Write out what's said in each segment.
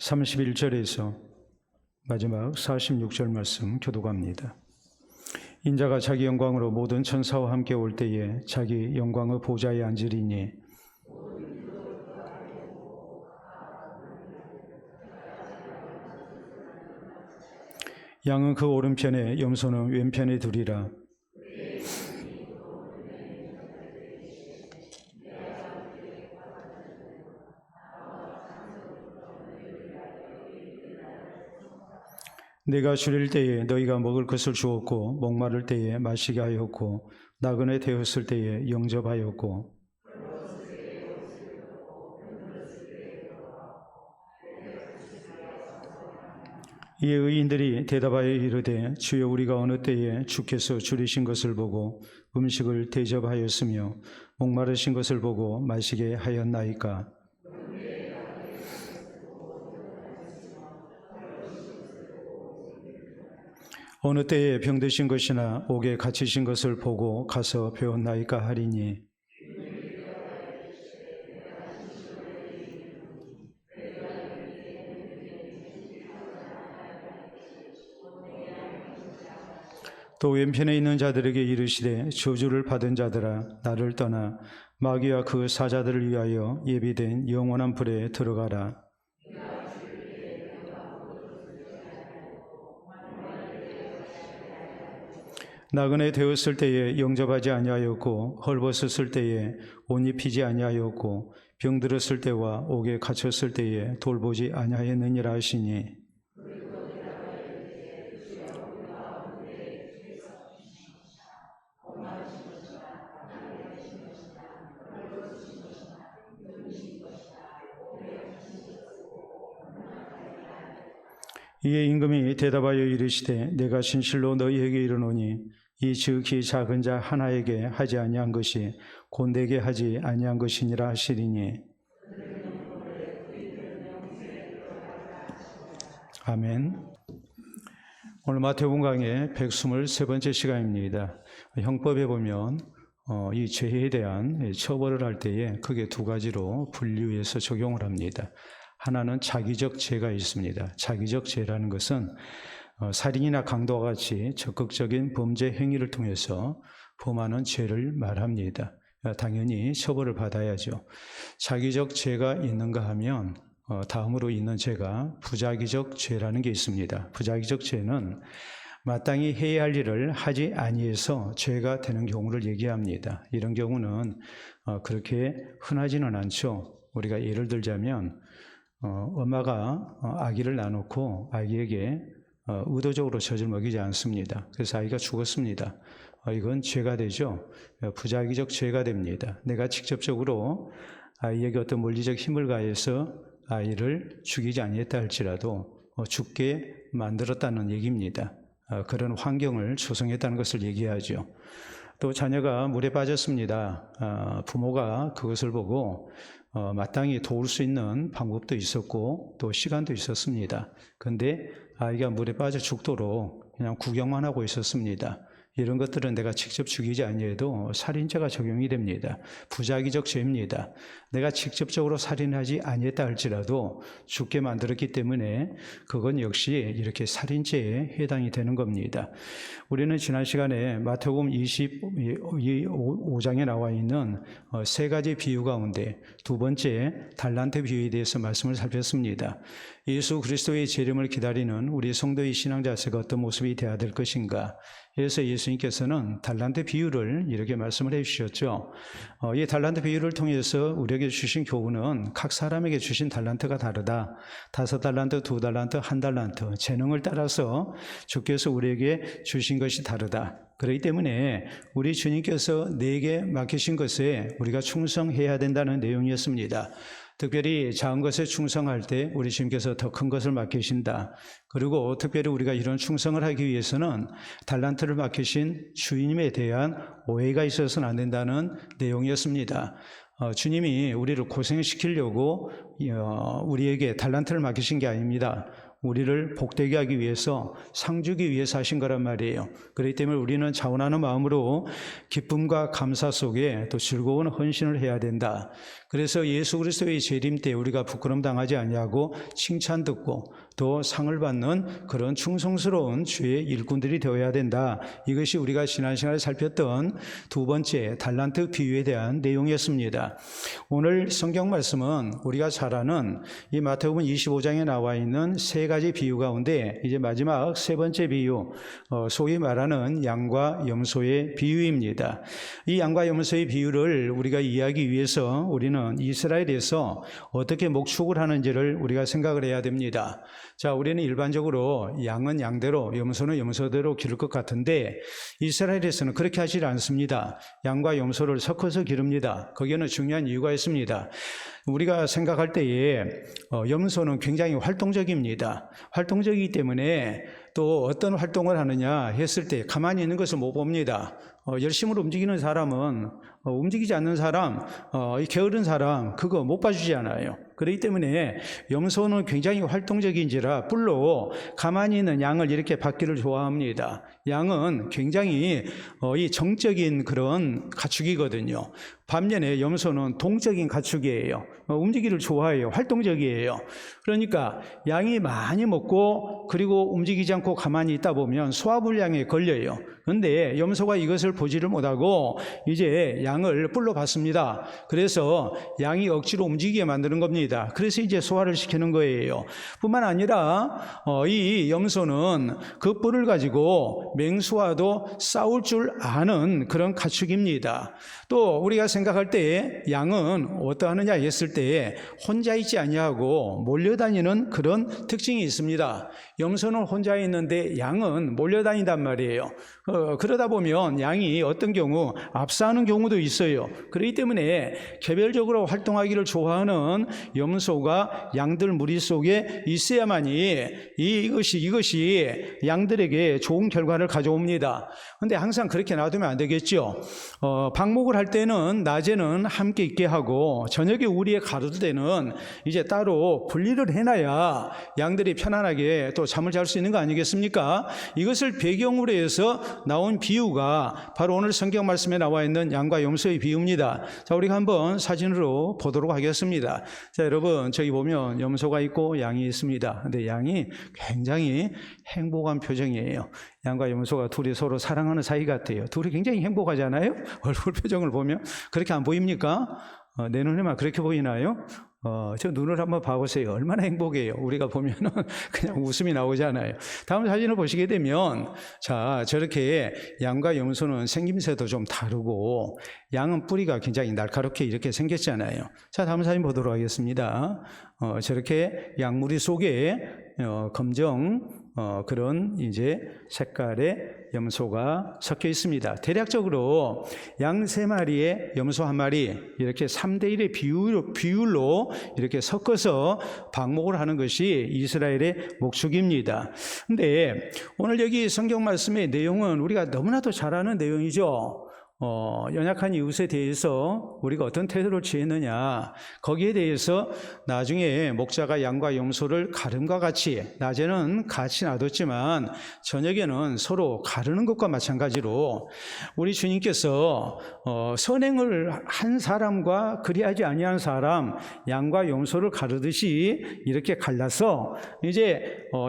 31절에서 마지막 46절 말씀 교독합니다. 인자가 자기 영광으로 모든 천사와 함께 올 때에 자기 영광의 보좌에 앉으리니 양은 그 오른편에 염소는 왼편에 두리라. 내가 줄일 때에 너희가 먹을 것을 주었고 목마를 때에 마시게 하였고 나그네 되었을 때에 영접하였고 이에 의인들이 대답하여 이르되 주여 우리가 어느 때에 주께서 줄이신 것을 보고 음식을 대접하였으며 목마르신 것을 보고 마시게 하였나이까. 어느 때에 병드신 것이나 옥에 갇히신 것을 보고 가서 배웠나이까 하리니 또 왼편에 있는 자들에게 이르시되 저주를 받은 자들아 나를 떠나 마귀와 그 사자들을 위하여 예비된 영원한 불에 들어가라. 나그네 되었을 때에 영접하지 아니하였고 헐벗었을 때에 옷 입히지 아니하였고 병들었을 때와 옥에 갇혔을 때에 돌보지 아니하였느니라 하시니 이에 임금이 대답하여 이르시되 내가 진실로 너희에게 이르노니 이 지극히 작은 자 하나에게 하지 아니한 것이 곧 내게 하지 아니한 것이니라 하시리니. 아멘. 오늘 마태복음 강의 123번째 시간입니다. 형법에 보면 이 죄에 대한 처벌을 할 때에 크게 두 가지로 분류해서 적용을 합니다. 하나는 자기적 죄가 있습니다. 자기적 죄라는 것은 살인이나 강도와 같이 적극적인 범죄 행위를 통해서 범하는 죄를 말합니다. 당연히 처벌을 받아야죠. 자기적 죄가 있는가 하면 다음으로 있는 죄가 부자기적 죄라는 게 있습니다. 부자기적 죄는 마땅히 해야 할 일을 하지 아니해서 죄가 되는 경우를 얘기합니다. 이런 경우는 그렇게 흔하지는 않죠. 우리가 예를 들자면 엄마가 아기를 낳아놓고 아기에게 의도적으로 젖을 먹이지 않습니다. 그래서 아이가 죽었습니다. 이건 죄가 되죠. 부자기적 죄가 됩니다. 내가 직접적으로 아이에게 어떤 물리적 힘을 가해서 아이를 죽이지 아니했다 할지라도 죽게 만들었다는 얘기입니다. 그런 환경을 조성했다는 것을 얘기하죠. 또 자녀가 물에 빠졌습니다. 부모가 그것을 보고 마땅히 도울 수 있는 방법도 있었고 또 시간도 있었습니다. 그런데 아이가 물에 빠져 죽도록 그냥 구경만 하고 있었습니다. 이런 것들은 내가 직접 죽이지 아니해도 살인죄가 적용이 됩니다. 부자기적 죄입니다. 내가 직접적으로 살인하지 아니했다 할지라도 죽게 만들었기 때문에 그건 역시 이렇게 살인죄에 해당이 되는 겁니다. 우리는 지난 시간에 마태복음 25장에 나와 있는 세 가지 비유 가운데 두 번째 달란트 비유에 대해서 말씀을 살폈습니다. 예수 그리스도의 재림을 기다리는 우리 성도의 신앙 자세가 어떤 모습이 되어야 될 것인가. 그래서 예수님께서는 달란트 비유를 이렇게 말씀을 해주셨죠. 이 달란트 비유를 통해서 우리에게 주신 교훈은 각 사람에게 주신 달란트가 다르다. 5달란트, 2달란트, 1달란트 재능을 따라서 주께서 우리에게 주신 것이 다르다. 그렇기 때문에 우리 주님께서 내게 맡기신 것에 우리가 충성해야 된다는 내용이었습니다. 특별히 작은 것에 충성할 때 우리 주님께서 더 큰 것을 맡기신다. 그리고 특별히 우리가 이런 충성을 하기 위해서는 달란트를 맡기신 주님에 대한 오해가 있어서는 안 된다는 내용이었습니다. 주님이 우리를 고생시키려고 우리에게 달란트를 맡기신 게 아닙니다. 우리를 복되게 하기 위해서, 상 주기 위해서 하신 거란 말이에요. 그렇기 때문에 우리는 자원하는 마음으로 기쁨과 감사 속에 또 즐거운 헌신을 해야 된다. 그래서 예수 그리스도의 재림 때 우리가 부끄럼 당하지 아니하고 칭찬 듣고 또 상을 받는 그런 충성스러운 주의 일꾼들이 되어야 된다. 이것이 우리가 지난 시간에 살폈던 두 번째 달란트 비유에 대한 내용이었습니다. 오늘 성경 말씀은 우리가 잘 아는 이 마태복음 25장에 나와 있는 세 가지 비유 가운데 이제 마지막 세 번째 비유, 소위 말하는 양과 염소의 비유입니다. 이 양과 염소의 비유를 우리가 이해하기 위해서 우리는 이스라엘에서 어떻게 목축을 하는지를 우리가 생각을 해야 됩니다. 자, 우리는 일반적으로 양은 양대로, 염소는 염소대로 기를 것 같은데 이스라엘에서는 그렇게 하지 않습니다. 양과 염소를 섞어서 기릅니다. 거기에는 중요한 이유가 있습니다. 우리가 생각할 때에 염소는 굉장히 활동적입니다. 활동적이기 때문에 또 어떤 활동을 하느냐 했을 때 가만히 있는 것을 못 봅니다. 열심히 움직이는 사람은 움직이지 않는 사람, 게으른 사람 그거 못 봐주지 않아요. 그렇기 때문에 염소는 굉장히 활동적인지라 뿔로 가만히 있는 양을 이렇게 받기를 좋아합니다. 양은 굉장히 이 정적인 그런 가축이거든요. 반면에 염소는 동적인 가축이에요. 움직이기를 좋아해요. 활동적이에요. 그러니까 양이 많이 먹고 그리고 움직이지 않고 가만히 있다 보면 소화불량에 걸려요. 그런데 염소가 이것을 보지를 못하고 이제 양을 뿔로 받습니다. 그래서 양이 억지로 움직이게 만드는 겁니다. 그래서 이제 소화를 시키는 거예요. 뿐만 아니라 이 염소는 그 뿔을 가지고 맹수와도 싸울 줄 아는 그런 가축입니다. 또 우리가 생각할 때 양은 어떠하느냐 했을 때 혼자 있지 아니하고 몰려다니는 그런 특징이 있습니다. 염소는 혼자 있는데 양은 몰려다닌단 말이에요. 그러다 보면 양이 어떤 경우 압사하는 경우도 있어요. 그렇기 때문에 개별적으로 활동하기를 좋아하는 염소가 양들 무리 속에 있어야만이 이것이 양들에게 좋은 결과를 가져옵니다. 그런데 항상 그렇게 놔두면 안 되겠죠. 방목을 할 때는 낮에는 함께 있게 하고 저녁에 우리에 가둘 때는 이제 따로 분리를 해놔야 양들이 편안하게 또 잠을 잘 수 있는 거 아니겠습니까? 이것을 배경으로 해서 나온 비유가 바로 오늘 성경 말씀에 나와 있는 양과 염소의 비유입니다. 자, 우리가 한번 사진으로 보도록 하겠습니다. 자, 여러분 저기 보면 염소가 있고 양이 있습니다. 근데 양이 굉장히 행복한 표정이에요. 양과 염소가 둘이 서로 사랑하는 사이 같아요. 둘이 굉장히 행복하잖아요. 얼굴 표정을 보면 그렇게 안 보입니까? 내 눈에만 그렇게 보이나요? 저 눈을 한번 봐보세요. 얼마나 행복해요. 우리가 보면은 그냥 웃음이 나오잖아요. 다음 사진을 보시게 되면, 자, 저렇게 양과 염소는 생김새도 좀 다르고, 양은 뿌리가 굉장히 날카롭게 이렇게 생겼잖아요. 자, 다음 사진 보도록 하겠습니다. 저렇게 양무리 속에 검정 그런 이제 색깔의 염소가 섞여 있습니다. 대략적으로 양 3마리에 염소 1마리 이렇게 3대1의 비율로 이렇게 섞어서 방목을 하는 것이 이스라엘의 목축입니다. 근데 오늘 여기 성경 말씀의 내용은 우리가 너무나도 잘 아는 내용이죠. 연약한 이웃에 대해서 우리가 어떤 태도를 취했느냐, 거기에 대해서 나중에 목자가 양과 염소를 가름과 같이, 낮에는 같이 놔뒀지만 저녁에는 서로 가르는 것과 마찬가지로 우리 주님께서 선행을 한 사람과 그리하지 아니한 사람, 양과 염소를 가르듯이 이렇게 갈라서 이제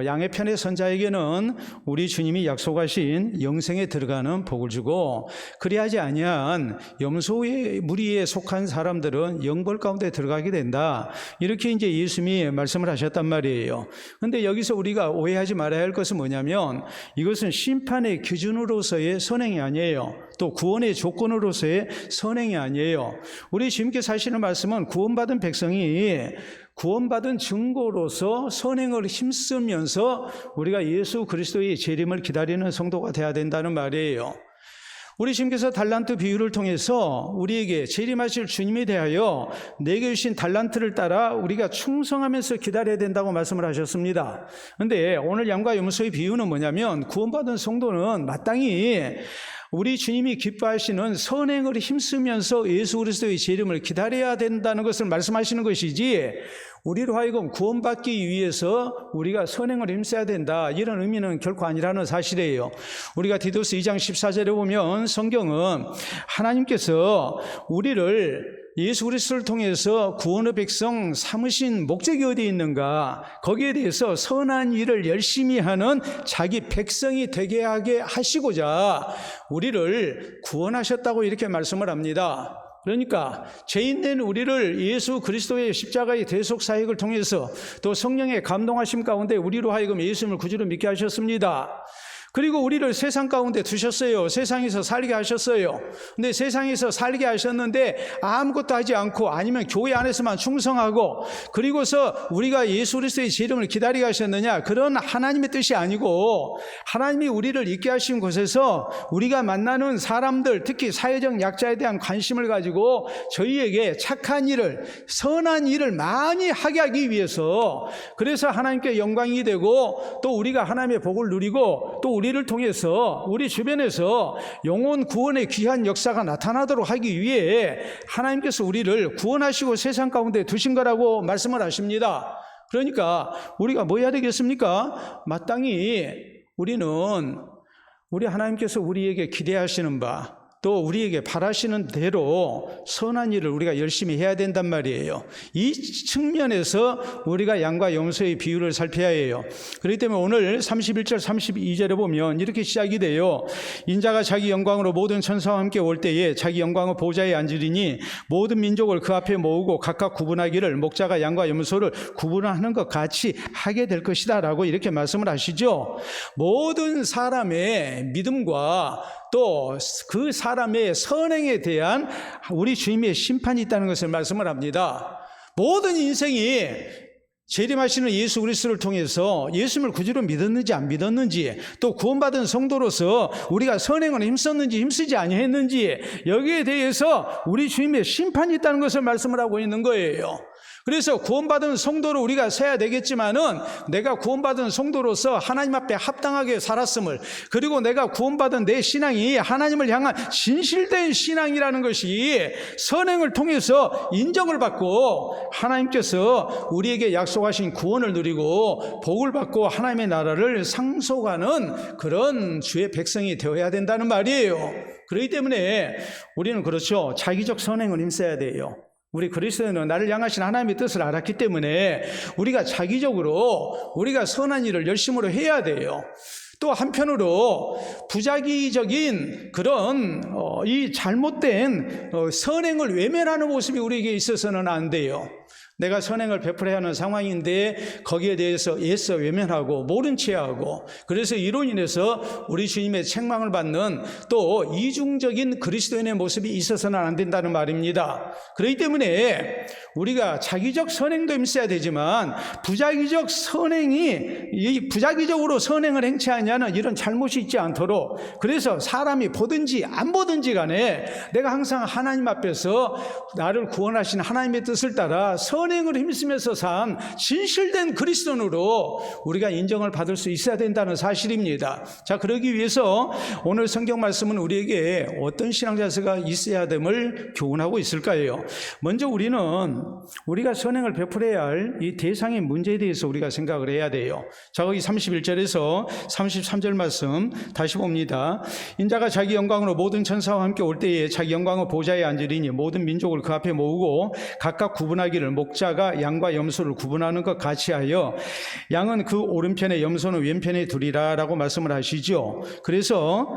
양의 편에 선 자에게는 우리 주님이 약속하신 영생에 들어가는 복을 주고, 그리하지 아니한 염소의 무리에 속한 사람들은 영벌 가운데 들어가게 된다. 이렇게 이제 예수님이 말씀을 하셨단 말이에요. 그런데 여기서 우리가 오해하지 말아야 할 것은 뭐냐면 이것은 심판의 기준으로서의 선행이 아니에요. 또 구원의 조건으로서의 선행이 아니에요. 우리 주님께서 하시는 말씀은 구원받은 백성이 구원받은 증거로서 선행을 힘쓰면서 우리가 예수 그리스도의 재림을 기다리는 성도가 되어야 된다는 말이에요. 우리 주님께서 달란트 비유를 통해서 우리에게 재림하실 주님에 대하여 내게 주신 달란트를 따라 우리가 충성하면서 기다려야 된다고 말씀을 하셨습니다. 그런데 오늘 양과 염소의 비유는 뭐냐면 구원받은 성도는 마땅히 우리 주님이 기뻐하시는 선행을 힘쓰면서 예수 그리스도의 재림을 기다려야 된다는 것을 말씀하시는 것이지, 우리로 하여금 구원받기 위해서 우리가 선행을 힘써야 된다, 이런 의미는 결코 아니라는 사실이에요. 우리가 디도스 2장 14절에 보면 성경은 하나님께서 우리를 예수 그리스도를 통해서 구원의 백성 삼으신 목적이 어디에 있는가, 거기에 대해서 선한 일을 열심히 하는 자기 백성이 되게 하게 하시고자 우리를 구원하셨다고 이렇게 말씀을 합니다. 그러니까 죄인된 우리를 예수 그리스도의 십자가의 대속 사역을 통해서 또 성령의 감동하심 가운데 우리로 하여금 예수님을 구주로 믿게 하셨습니다. 그리고 우리를 세상 가운데 두셨어요. 세상에서 살게 하셨어요. 근데 세상에서 살게 하셨는데 아무것도 하지 않고, 아니면 교회 안에서만 충성하고, 그리고서 우리가 예수 그리스도의 재림을 기다리게 하셨느냐, 그런 하나님의 뜻이 아니고, 하나님이 우리를 있게 하신 곳에서 우리가 만나는 사람들, 특히 사회적 약자에 대한 관심을 가지고 저희에게 착한 일을, 선한 일을 많이 하게 하기 위해서, 그래서 하나님께 영광이 되고 또 우리가 하나님의 복을 누리고 또 우리를 통해서 우리 주변에서 영혼 구원의 귀한 역사가 나타나도록 하기 위해 하나님께서 우리를 구원하시고 세상 가운데 두신 거라고 말씀을 하십니다. 그러니까 우리가 뭐 해야 되겠습니까? 마땅히 우리는 우리 하나님께서 우리에게 기대하시는 바, 또 우리에게 바라시는 대로 선한 일을 우리가 열심히 해야 된단 말이에요. 이 측면에서 우리가 양과 염소의 비유를 살펴야 해요. 그렇기 때문에 오늘 31절 32절에 보면 이렇게 시작이 돼요. 인자가 자기 영광으로 모든 천사와 함께 올 때에 자기 영광의 보좌에 앉으리니 모든 민족을 그 앞에 모으고 각각 구분하기를 목자가 양과 염소를 구분하는 것 같이 하게 될 것이다 라고 이렇게 말씀을 하시죠. 모든 사람의 믿음과 또 그 사람의 선행에 대한 우리 주님의 심판이 있다는 것을 말씀을 합니다. 모든 인생이 재림하시는 예수 그리스도를 통해서 예수님을 구주로 믿었는지 안 믿었는지, 또 구원받은 성도로서 우리가 선행을 힘썼는지 힘쓰지 아니했는지, 여기에 대해서 우리 주님의 심판이 있다는 것을 말씀을 하고 있는 거예요. 그래서 구원받은 성도로 우리가 서야 되겠지만은, 내가 구원받은 성도로서 하나님 앞에 합당하게 살았음을, 그리고 내가 구원받은 내 신앙이 하나님을 향한 진실된 신앙이라는 것이 선행을 통해서 인정을 받고 하나님께서 우리에게 약속하신 구원을 누리고 복을 받고 하나님의 나라를 상속하는 그런 주의 백성이 되어야 된다는 말이에요. 그렇기 때문에 우리는 그렇죠, 자기적 선행을 힘써야 돼요. 우리 그리스도인은 나를 향하신 하나님의 뜻을 알았기 때문에 우리가 자기적으로 우리가 선한 일을 열심으로 해야 돼요. 또 한편으로 부자기적인 그런 이 잘못된 선행을 외면하는 모습이 우리에게 있어서는 안 돼요. 내가 선행을 베풀어야 하는 상황인데 거기에 대해서 애써 외면하고 모른 체하고, 그래서 이로 인해서 우리 주님의 책망을 받는 또 이중적인 그리스도인의 모습이 있어서는 안 된다는 말입니다. 그렇기 때문에 우리가 자기적 선행도 힘써야 되지만 부자기적 선행이, 이 부자기적으로 선행을 행치하냐는 이런 잘못이 있지 않도록, 그래서 사람이 보든지 안 보든지 간에 내가 항상 하나님 앞에서 나를 구원하신 하나님의 뜻을 따라 선행을 힘쓰면서 산 진실된 그리스도인으로 우리가 인정을 받을 수 있어야 된다는 사실입니다. 자, 그러기 위해서 오늘 성경 말씀은 우리에게 어떤 신앙 자세가 있어야 됨을 교훈하고 있을까요? 먼저 우리가 선행을 베풀어야 할 이 대상의 문제에 대해서 우리가 생각을 해야 돼요. 자, 거기 31절에서 33절 말씀 다시 봅니다. 인자가 자기 영광으로 모든 천사와 함께 올 때에 자기 영광의 보좌에 앉으리니 모든 민족을 그 앞에 모으고 각각 구분하기를 목자가 양과 염소를 구분하는 것 같이 하여 양은 그 오른편에 염소는 왼편에 두리라 라고 말씀을 하시죠. 그래서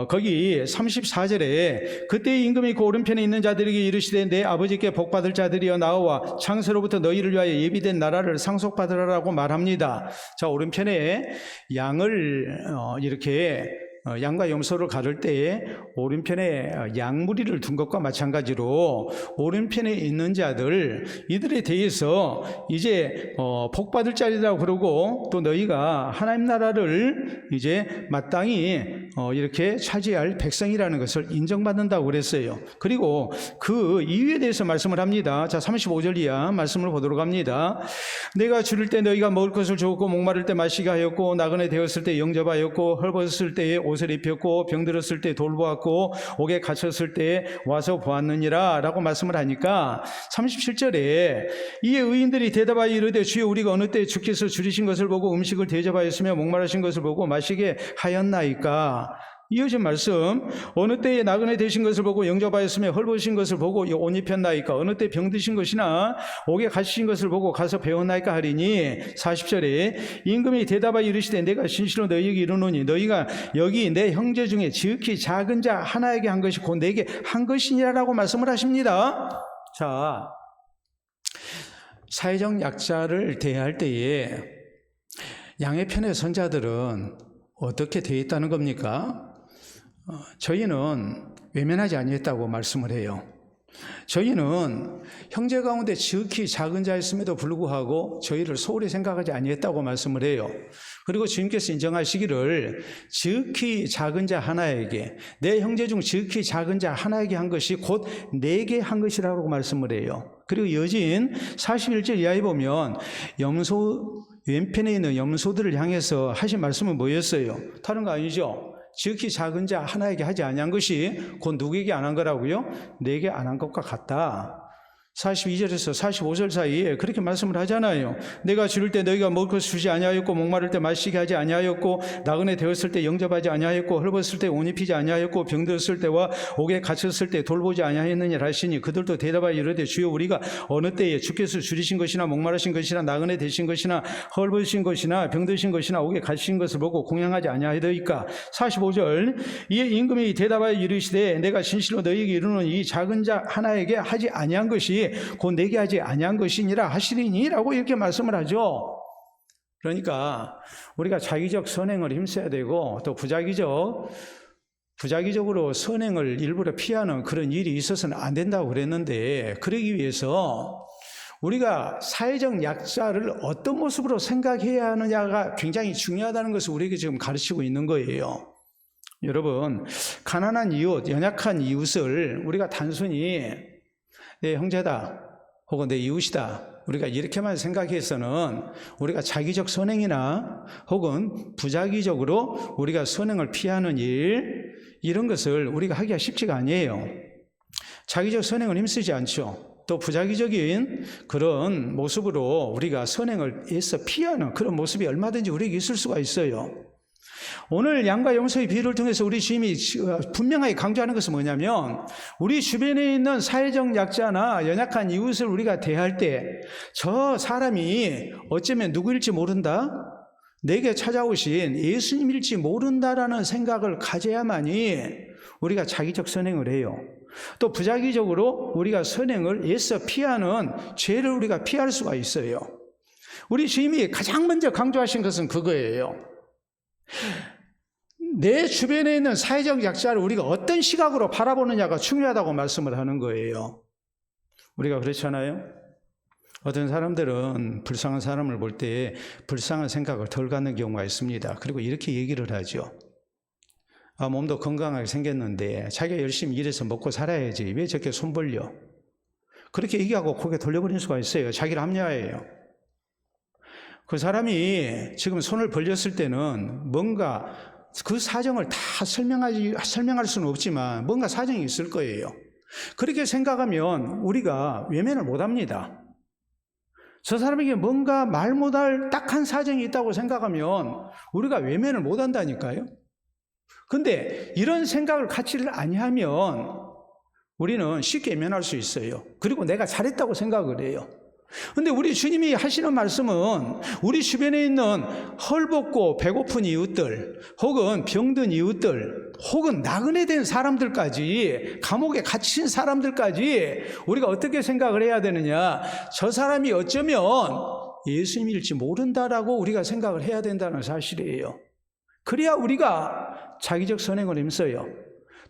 거기 34절에 그때 임금이 그 오른편에 있는 자들에게 이르시되 내 아버지께 복받을 자들이여 나와 창세로부터 너희를 위하여 예비된 나라를 상속받으라라고 말합니다. 자, 오른편에 양을 이렇게 양과 염소를 가를 때에 오른편에 양무리를 둔 것과 마찬가지로 오른편에 있는 자들, 이들에 대해서 이제 복받을 자리라고 그러고, 또 너희가 하나님 나라를 이제 마땅히 이렇게 차지할 백성이라는 것을 인정받는다고 그랬어요. 그리고 그 이유에 대해서 말씀을 합니다. 자, 35절 이하 말씀을 보도록 합니다. 내가 줄일 때 너희가 먹을 것을 주었고 목마를 때 마시게 하였고 나그네 되었을 때 영접하였고 헐벗을 때에 옷을 입혔고 병들었을 때 돌보았고 옥에 갇혔을 때에 와서 보았느니라 라고 말씀을 하니까 37절에 이에 의인들이 대답하여 이르되 주여 우리가 어느 때 주께서 줄이신 것을 보고 음식을 대접하였으며 목마르신 것을 보고 마시게 하였나이까. 이어진 말씀, 어느 때에 나그네 되신 것을 보고 영접하였으며 헐벗으신 것을 보고 옷 입혔나이까. 어느 때 병드신 것이나 옥에 갇히신 것을 보고 가서 배웠나이까 하리니. 40절에 임금이 대답하여 이르시되 내가 진실로 너희에게 이르노니 너희가 여기 내 형제 중에 지극히 작은 자 하나에게 한 것이 곧 내게 한 것이니라라고 말씀을 하십니다. 자, 사회적 약자를 대할 때에 양의 편의 선자들은 어떻게 되어 있다는 겁니까? 저희는 외면하지 아니했다고 말씀을 해요. 저희는 형제 가운데 지극히 작은 자였음에도 불구하고 저희를 소홀히 생각하지 아니했다고 말씀을 해요. 그리고 주님께서 인정하시기를 지극히 작은 자 하나에게, 내 형제 중 지극히 작은 자 하나에게 한 것이 곧 내게 한 것이라고 말씀을 해요. 그리고 여진 41절 이하에 보면 왼편에 있는 염소들을 향해서 하신 말씀은 뭐였어요? 다른 거 아니죠? 지극히 작은 자 하나에게 하지 아니한 것이 곧 누구에게 안 한 거라고요? 내게 안 한 것과 같다. 42절에서 45절 사이에 그렇게 말씀을 하잖아요. 내가 줄일 때 너희가 먹을 것을 주지 아니하였고 목마를 때 마시게 하지 아니하였고 나그네 되었을 때 영접하지 아니하였고 헐벗을 때 옷 입히지 아니하였고 병들었을 때와 옥에 갇혔을 때 돌보지 아니하였느냐 하시니 그들도 대답하여 이르되 주여 우리가 어느 때에 주께서 줄이신 것이나 목마르신 것이나 나그네 되신 것이나 헐벗으신 것이나 병드신 것이나 옥에 갇히신 것을 보고 공양하지 아니하였더이까. 45절 이에 임금이 대답하여 이르시되 내가 진실로 너희에게 이르노니 이 작은 자 하나에게 하지 아니한 것이 곧 내게 하지 아니한 것이니라 하시리니 라고 이렇게 말씀을 하죠. 그러니까 우리가 자기적 선행을 힘써야 되고 또 부자기적으로 선행을 일부러 피하는 그런 일이 있어서는 안 된다고 그랬는데, 그러기 위해서 우리가 사회적 약자를 어떤 모습으로 생각해야 하느냐가 굉장히 중요하다는 것을 우리에게 지금 가르치고 있는 거예요. 여러분, 가난한 이웃, 연약한 이웃을 우리가 단순히 내 형제다 혹은 내 이웃이다 우리가 이렇게만 생각해서는 우리가 자기적 선행이나 혹은 부자기적으로 우리가 선행을 피하는 일, 이런 것을 우리가 하기가 쉽지가 아니에요. 자기적 선행을 힘쓰지 않죠. 또 부자기적인 그런 모습으로 우리가 선행을 애써 피하는 그런 모습이 얼마든지 우리에게 있을 수가 있어요. 오늘 양과 염소의 비유를 통해서 우리 주님이 분명하게 강조하는 것은 뭐냐면, 우리 주변에 있는 사회적 약자나 연약한 이웃을 우리가 대할 때 저 사람이 어쩌면 누구일지 모른다, 내게 찾아오신 예수님일지 모른다라는 생각을 가져야만이 우리가 자기적 선행을 해요. 또 부자기적으로 우리가 선행을 애써 피하는 죄를 우리가 피할 수가 있어요. 우리 주님이 가장 먼저 강조하신 것은 그거예요. 내 주변에 있는 사회적 약자를 우리가 어떤 시각으로 바라보느냐가 중요하다고 말씀을 하는 거예요. 우리가 그렇잖아요. 어떤 사람들은 불쌍한 사람을 볼 때 불쌍한 생각을 덜 갖는 경우가 있습니다. 그리고 이렇게 얘기를 하죠. 몸도 건강하게 생겼는데 자기가 열심히 일해서 먹고 살아야지 왜 저렇게 손 벌려? 그렇게 얘기하고 고개 돌려버리는 수가 있어요. 자기를 합리화해요. 그 사람이 지금 손을 벌렸을 때는 뭔가 그 사정을 다 설명할 수는 없지만 뭔가 사정이 있을 거예요. 그렇게 생각하면 우리가 외면을 못합니다. 저 사람에게 뭔가 말 못할 딱한 사정이 있다고 생각하면 우리가 외면을 못한다니까요. 근데 이런 생각을 갖지를 아니하면 우리는 쉽게 외면할 수 있어요. 그리고 내가 잘했다고 생각을 해요. 근데 우리 주님이 하시는 말씀은 우리 주변에 있는 헐벗고 배고픈 이웃들, 혹은 병든 이웃들, 혹은 나그네 된 사람들까지, 감옥에 갇힌 사람들까지 우리가 어떻게 생각을 해야 되느냐, 저 사람이 어쩌면 예수님일지 모른다라고 우리가 생각을 해야 된다는 사실이에요. 그래야 우리가 자기적 선행을 힘써요.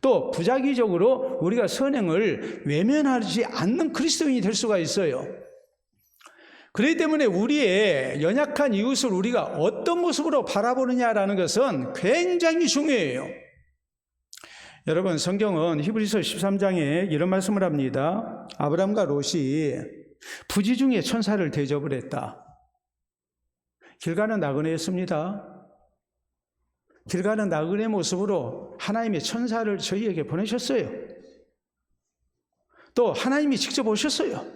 또 부자기적으로 우리가 선행을 외면하지 않는 그리스도인이 될 수가 있어요. 그렇기 때문에 우리의 연약한 이웃을 우리가 어떤 모습으로 바라보느냐라는 것은 굉장히 중요해요. 여러분, 성경은 히브리서 13장에 이런 말씀을 합니다. 아브라함과 롯이 부지 중에 천사를 대접을 했다. 길 가는 나그네였습니다. 길 가는 나그네 모습으로 하나님의 천사를 저희에게 보내셨어요. 또 하나님이 직접 오셨어요.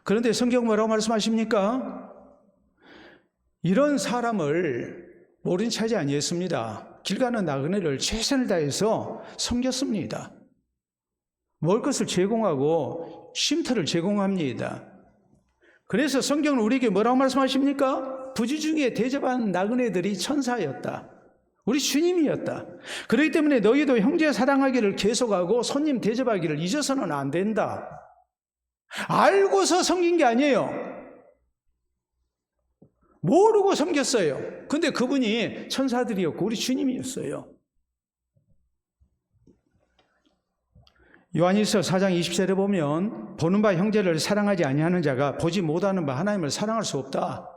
그런데 성경 뭐라고 말씀하십니까? 이런 사람을 모른 체하지 아니했습니다. 길 가는 나그네를 최선을 다해서 섬겼습니다. 먹을 것을 제공하고 쉼터를 제공합니다. 그래서 성경은 우리에게 뭐라고 말씀하십니까? 부지 중에 대접한 나그네들이 천사였다. 우리 주님이었다. 그렇기 때문에 너희도 형제 사랑하기를 계속하고 손님 대접하기를 잊어서는 안 된다. 알고서 섬긴 게 아니에요. 모르고 섬겼어요. 근데 그분이 천사들이었고 우리 주님이었어요. 요한일서 4장 20절에 보면 보는 바 형제를 사랑하지 아니하는 자가 보지 못하는 바 하나님을 사랑할 수 없다.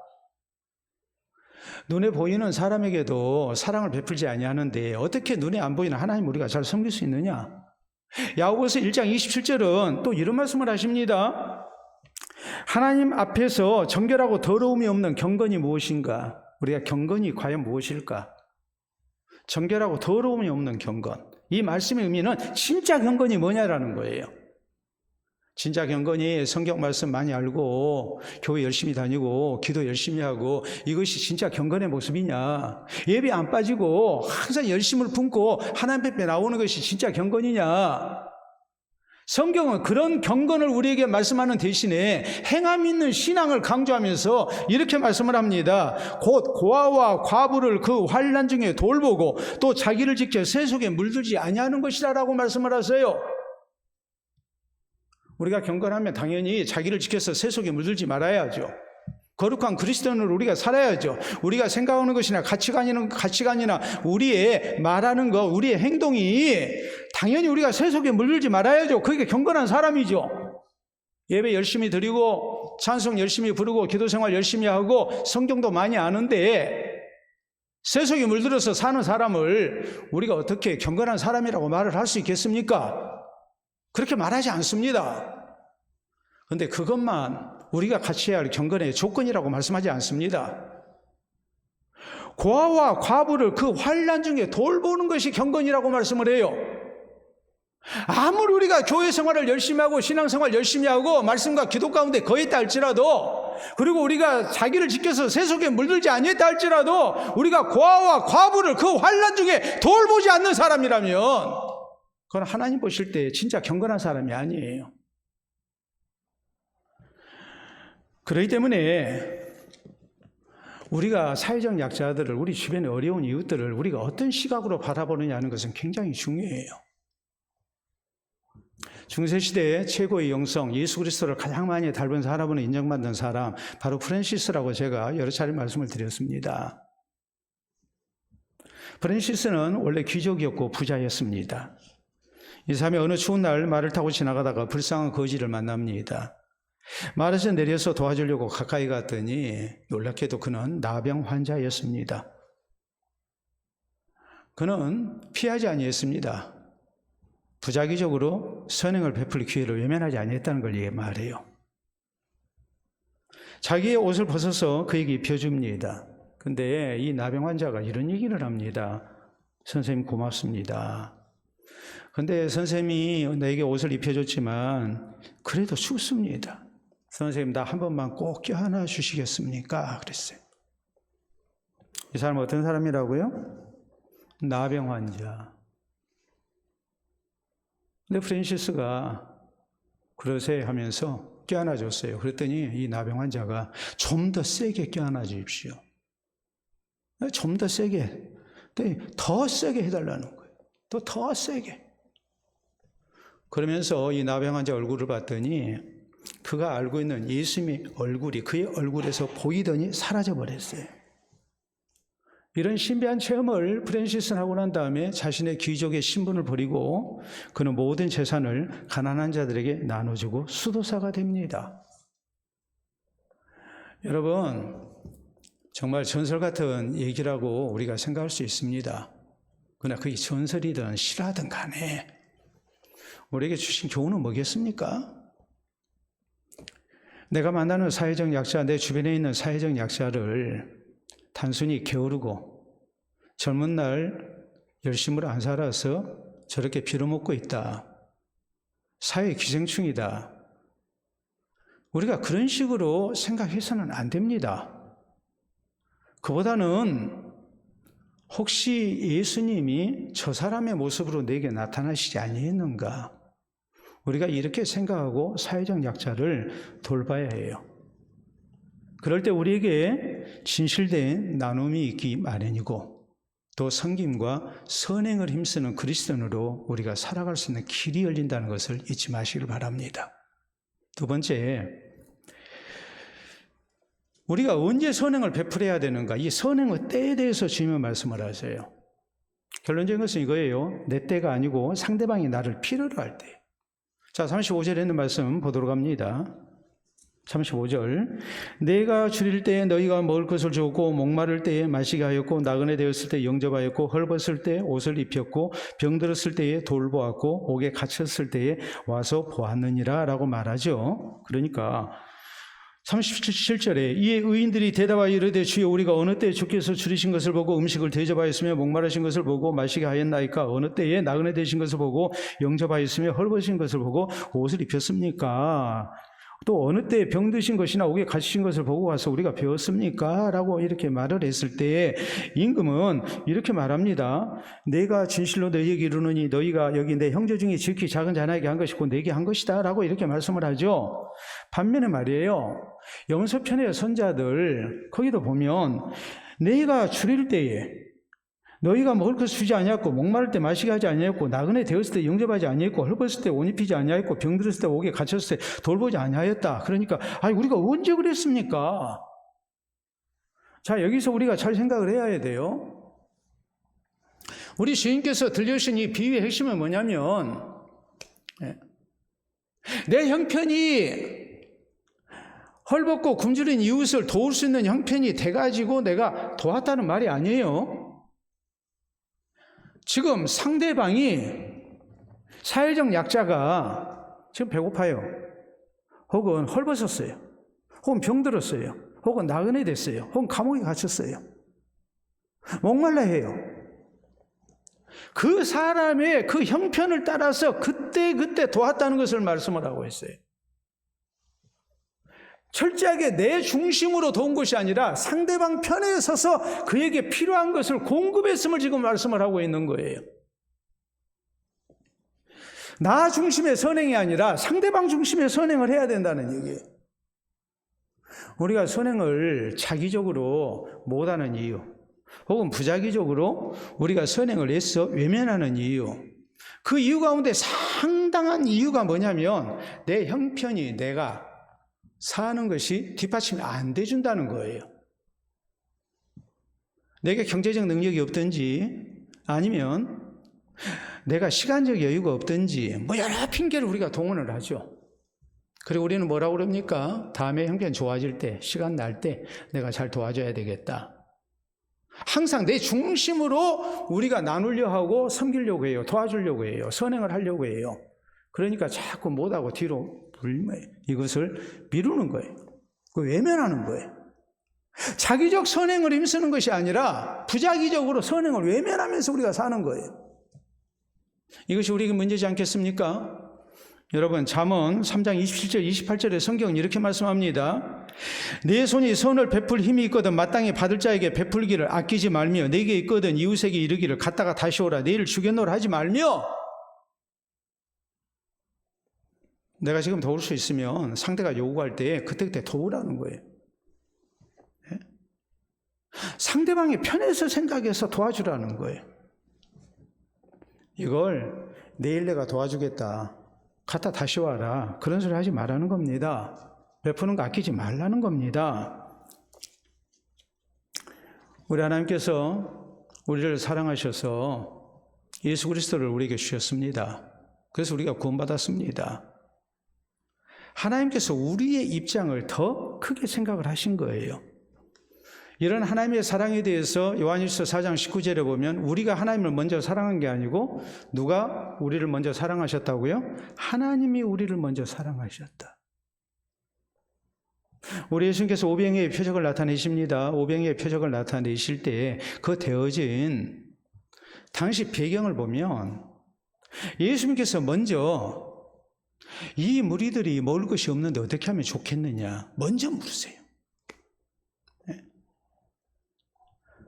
눈에 보이는 사람에게도 사랑을 베풀지 아니하는데 어떻게 눈에 안 보이는 하나님 우리가 잘 섬길 수 있느냐? 야고보서 1장 27절은 또 이런 말씀을 하십니다. 하나님 앞에서 정결하고 더러움이 없는 경건이 무엇인가? 우리가 경건이 과연 무엇일까? 정결하고 더러움이 없는 경건. 이 말씀의 의미는 진짜 경건이 뭐냐라는 거예요. 진짜 경건이 성경 말씀 많이 알고 교회 열심히 다니고 기도 열심히 하고 이것이 진짜 경건의 모습이냐? 예배 안 빠지고 항상 열심을 품고 하나님 앞에 나오는 것이 진짜 경건이냐? 성경은 그런 경건을 우리에게 말씀하는 대신에 행함 있는 신앙을 강조하면서 이렇게 말씀을 합니다. 곧 고아와 과부를 그 환난 중에 돌보고 또 자기를 지켜 새 속에 물들지 아니하는 것이라고 말씀을 하세요. 우리가 경건하면 당연히 자기를 지켜서 새 속에 물들지 말아야죠. 거룩한 그리스도인으로 우리가 살아야죠. 우리가 생각하는 것이나 가치관이나 우리의 말하는 것, 우리의 행동이 당연히 우리가 새 속에 물들지 말아야죠. 그게 경건한 사람이죠. 예배 열심히 드리고 찬송 열심히 부르고 기도생활 열심히 하고 성경도 많이 아는데 새 속에 물들어서 사는 사람을 우리가 어떻게 경건한 사람이라고 말을 할 수 있겠습니까? 그렇게 말하지 않습니다. 그런데 그것만 우리가 갖춰야 할 경건의 조건이라고 말씀하지 않습니다. 고아와 과부를 그 환난 중에 돌보는 것이 경건이라고 말씀을 해요. 아무리 우리가 교회 생활을 열심히 하고 신앙생활 열심히 하고 말씀과 기도 가운데 거했다 할지라도 그리고 우리가 자기를 지켜서 새 속에 물들지 아니했다 할지라도 우리가 고아와 과부를 그 환난 중에 돌보지 않는 사람이라면 그건 하나님 보실 때 진짜 경건한 사람이 아니에요. 그렇기 때문에 우리가 사회적 약자들을, 우리 주변의 어려운 이웃들을 우리가 어떤 시각으로 바라보느냐는 것은 굉장히 중요해요. 중세시대의 최고의 영성, 예수 그리스도를 가장 많이 닮은 사람으로 인정받는 사람, 바로 프란시스라고 제가 여러 차례 말씀을 드렸습니다. 프란시스는 원래 귀족이었고 부자였습니다. 이 사람이 어느 추운 날 말을 타고 지나가다가 불쌍한 거지를 만납니다. 말에서 내려서 도와주려고 가까이 갔더니 놀랍게도 그는 나병 환자였습니다. 그는 피하지 아니했습니다. 부작위적으로 선행을 베풀 기회를 외면하지 아니했다는 걸 말해요. 자기의 옷을 벗어서 그에게 입혀줍니다. 근데 이 나병 환자가 이런 얘기를 합니다. 선생님 고맙습니다. 근데 선생님이 내게 옷을 입혀줬지만 그래도 춥습니다. 선생님 나 한 번만 꼭 껴안아 주시겠습니까? 그랬어요. 이 사람은 어떤 사람이라고요? 나병 환자. 근데 프란시스가 그러세 하면서 껴안아 줬어요. 그랬더니 이 나병 환자가 좀 더 세게 껴안아 주십시오. 좀 더 세게. 더 세게 해달라는 거예요. 더 세게. 그러면서 이 나병 환자 얼굴을 봤더니 그가 알고 있는 예수님의 얼굴이 그의 얼굴에서 보이더니 사라져버렸어요. 이런 신비한 체험을 프란시스는 하고 난 다음에 자신의 귀족의 신분을 버리고 그는 모든 재산을 가난한 자들에게 나눠주고 수도사가 됩니다. 여러분, 정말 전설 같은 얘기라고 우리가 생각할 수 있습니다. 그러나 그게 전설이든 실화든 간에 우리에게 주신 교훈은 뭐겠습니까? 내가 만나는 사회적 약자, 내 주변에 있는 사회적 약자를 단순히 게으르고 젊은 날 열심으로 안 살아서 저렇게 빌어먹고 있다. 사회 기생충이다. 우리가 그런 식으로 생각해서는 안 됩니다. 그보다는 혹시 예수님이 저 사람의 모습으로 내게 나타나시지 아니했는가? 우리가 이렇게 생각하고 사회적 약자를 돌봐야 해요. 그럴 때 우리에게 진실된 나눔이 있기 마련이고 또 섬김과 선행을 힘쓰는 그리스도인으로 우리가 살아갈 수 있는 길이 열린다는 것을 잊지 마시길 바랍니다. 두 번째, 우리가 언제 선행을 베풀어야 되는가? 이 선행의 때에 대해서 주님은 말씀을 하세요. 결론적인 것은 이거예요. 내 때가 아니고 상대방이 나를 필요로 할 때. 자, 35절에 있는 말씀 보도록 합니다. 35절. 내가 줄일 때에 너희가 먹을 것을 주었고 목마를 때에 마시게 하였고 나그네 되었을 때 영접하였고 헐벗을 때 옷을 입혔고 병들었을 때에 돌보았고 옥에 갇혔을 때에 와서 보았느니라 라고 말하죠. 그러니까 37절에 이에 의인들이 대답하여 이르되 주여 우리가 어느 때에 주께서 줄이신 것을 보고 음식을 대접하였으며 목마르신 것을 보고 마시게 하였나이까? 어느 때에 나그네 되신 것을 보고 영접하였으며 헐벗으신 것을 보고 옷을 입혔습니까? 또 어느 때에 병드신 것이나 옥에 갇히신 것을 보고 와서 우리가 배웠습니까? 라고 이렇게 말을 했을 때에 임금은 이렇게 말합니다. 내가 진실로 너희에게 이르노니 너희가 여기 내 형제 중에 지극히 작은 자나에게 한 것이고 내게 한 것이다 라고 이렇게 말씀을 하죠. 반면에 말이에요. 염소편의 선자들 거기도 보면 내가 줄일 때에 너희가 먹을 것을 주지 아니하였고 목마를 때 마시게 하지 아니하였고 나그네 되었을 때 영접하지 아니하였고 헐벗을 때 옷 입히지 아니하였고 병들었을 때 옥에 갇혔을 때 돌보지 아니하였다. 그러니까 아니 우리가 언제 그랬습니까? 자, 여기서 우리가 잘 생각을 해야 돼요. 우리 주님께서 들려주신 이 비유의 핵심은 뭐냐면 내 형편이 헐벗고 굶주린 이웃을 도울 수 있는 형편이 돼가지고 내가 도왔다는 말이 아니에요. 지금 상대방이 사회적 약자가 지금 배고파요. 혹은 헐벗었어요. 혹은 병들었어요. 혹은 나그네 됐어요. 혹은 감옥에 갇혔어요. 목말라 해요. 그 사람의 그 형편을 따라서 그때 도왔다는 것을 말씀을 하고 있어요. 철저하게 내 중심으로 도운 것이 아니라 상대방 편에 서서 그에게 필요한 것을 공급했음을 지금 말씀을 하고 있는 거예요. 나 중심의 선행이 아니라 상대방 중심의 선행을 해야 된다는 얘기예요. 우리가 선행을 자기적으로 못하는 이유 혹은 부자기적으로 우리가 선행을 해서 외면하는 이유, 그 이유 가운데 상당한 이유가 뭐냐면 내 형편이 내가 사는 것이 뒷받침이 안 돼준다는 거예요. 내게 경제적 능력이 없든지 아니면 내가 시간적 여유가 없든지 뭐 여러 핑계를 우리가 동원을 하죠. 그리고 우리는 뭐라고 그럽니까? 다음에 형편 좋아질 때, 시간 날 때 내가 잘 도와줘야 되겠다. 항상 내 중심으로 우리가 나누려 하고 섬기려고 해요. 도와주려고 해요. 선행을 하려고 해요. 그러니까 자꾸 못하고 뒤로 이것을 미루는 거예요. 외면하는 거예요. 자기적 선행을 힘쓰는 것이 아니라 부자기적으로 선행을 외면하면서 우리가 사는 거예요. 이것이 우리에게 문제지 않겠습니까? 여러분, 잠언 3장 27절 28절에 성경은 이렇게 말씀합니다. 내 손이 선을 베풀 힘이 있거든 마땅히 받을 자에게 베풀기를 아끼지 말며 내게 있거든 이웃에게 이르기를 갔다가 다시 오라 내일 주겠노라 하지 말며. 내가 지금 도울 수 있으면 상대가 요구할 때 그때 도우라는 거예요. 네? 상대방의 편에서 생각해서 도와주라는 거예요. 이걸 내일 내가 도와주겠다. 갔다 다시 와라. 그런 소리 하지 말라는 겁니다. 베푸는 거 아끼지 말라는 겁니다. 우리 하나님께서 우리를 사랑하셔서 예수 그리스도를 우리에게 주셨습니다. 그래서 우리가 구원받았습니다. 하나님께서 우리의 입장을 더 크게 생각을 하신 거예요. 이런 하나님의 사랑에 대해서 요한일서 4장 19절에 보면 우리가 하나님을 먼저 사랑한 게 아니고 누가 우리를 먼저 사랑하셨다고요? 하나님이 우리를 먼저 사랑하셨다. 우리 예수님께서 오병이의 표적을 나타내십니다. 오병이의 표적을 나타내실 때 그 되어진 당시 배경을 보면 예수님께서 먼저 이 무리들이 먹을 것이 없는데 어떻게 하면 좋겠느냐 먼저 물으세요.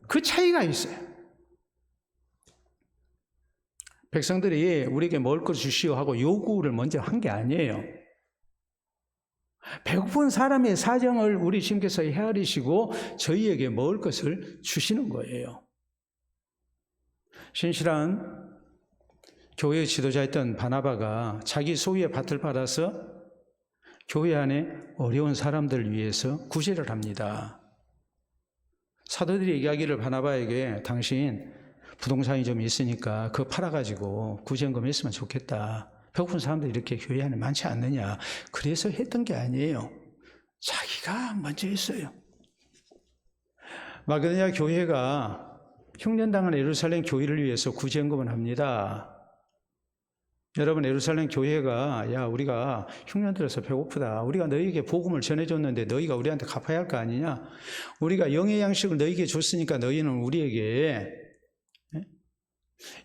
그 차이가 있어요. 백성들이 우리에게 먹을 것 주시오 하고 요구를 먼저 한 게 아니에요. 배고픈 사람의 사정을 우리 주님께서 헤아리시고 저희에게 먹을 것을 주시는 거예요. 신실한 교회의 지도자였던 바나바가 자기 소유의 밭을 팔아서 교회 안에 어려운 사람들을 위해서 구제를 합니다. 사도들이 이야기를 바나바에게 당신 부동산이 좀 있으니까 그거 팔아가지고 구제연금 했으면 좋겠다. 배고픈 사람들이 이렇게 교회 안에 많지 않느냐. 그래서 했던 게 아니에요. 자기가 먼저 했어요. 마게도냐 교회가 흉년당한 예루살렘 교회를 위해서 구제연금을 합니다. 여러분, 예루살렘 교회가 야 우리가 흉년 들어서 배고프다. 우리가 너희에게 복음을 전해줬는데 너희가 우리한테 갚아야 할 거 아니냐. 우리가 영의 양식을 너희에게 줬으니까 너희는 우리에게